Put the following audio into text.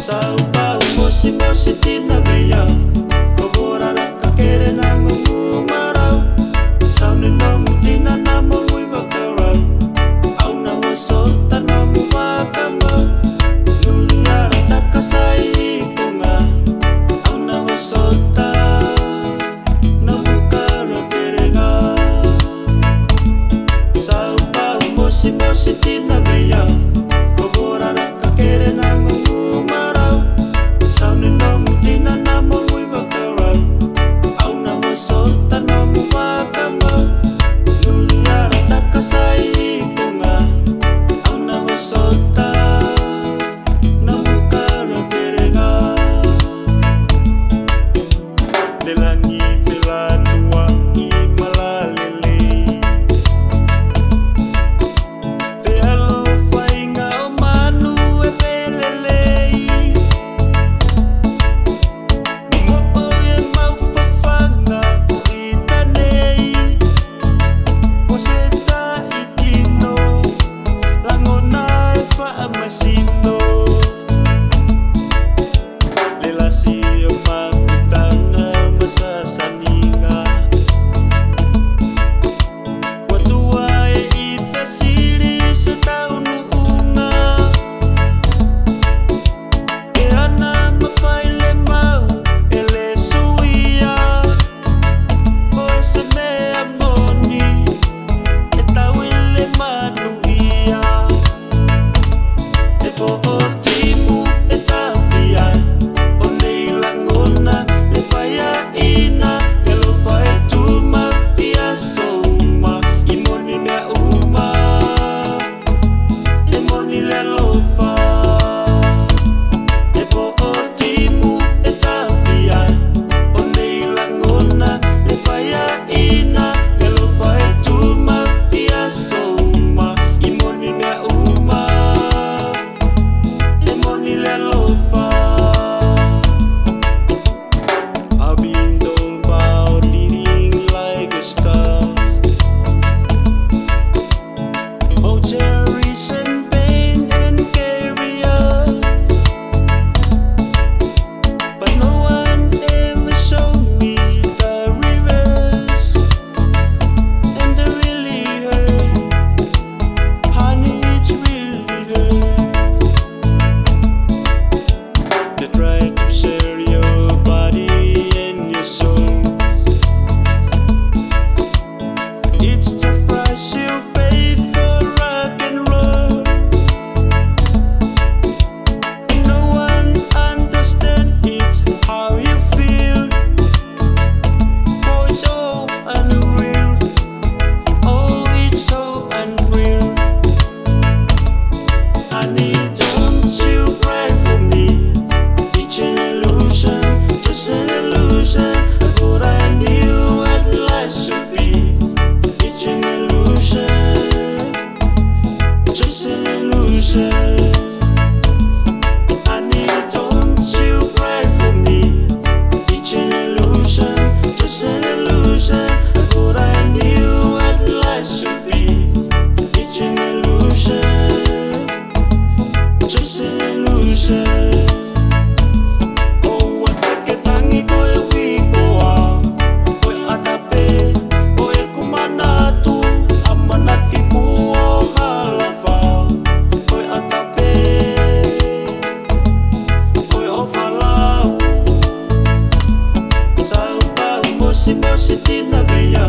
Saubau mosi mosi tina veia Kogorara kakere na ngungu marau Sauni no mutina na mongui vakarau Au na wasota na mumakama Nuliara takasai kunga Au na wasota na mukara kerenga Saubau mosi mosi tina veia Kogorara kakere na ngungu marau Sauni no mutina na mongui vakarau Au na wasota na mumakama Nuliara takasai kunga Au na wasota na mukara kerenga Delangi filatua I malalele Vealo fainga o manu e velelei Ningopo e maufafanga o itanei Waseta itino Langona e faamasino Lelasi o mafutanga masasaninga Watua e ifasiri sa taunuunga E ana mafaile mau ele suia O ese mea moni E tauile manuia E po o timu e tafia O nei langona le faya ina E lo fai tuma pia soma I moni mea uma E moni le lofa E po o timu e tafia O nei langona le faya ina E lo fai tuma pia soma I moni mea uma E moni le lofa I've been told about leading like a star Oh, cherries and pain and caviar But no one ever showed me the reverse And it really hurt Honey, it's really hurt They try to share your body and your soul It's the price you pay for rock and roll And no one understands it, how you feel Oh, it's so unreal Oh, it's so unreal Honey, don't you cry for me It's an illusion, just an illusion I thought I knew what life should be It's an illusion, just an illusion Honey, don't you cry for me It's an illusion, just an illusion I thought I knew what life should be It's an illusion, just an illusion Oh, atake tangi koe wikoa Koe atape, koe kumanatu Amanaki kuo halafa Koe atape, koe ofalau Saubau mosi mosi tina veia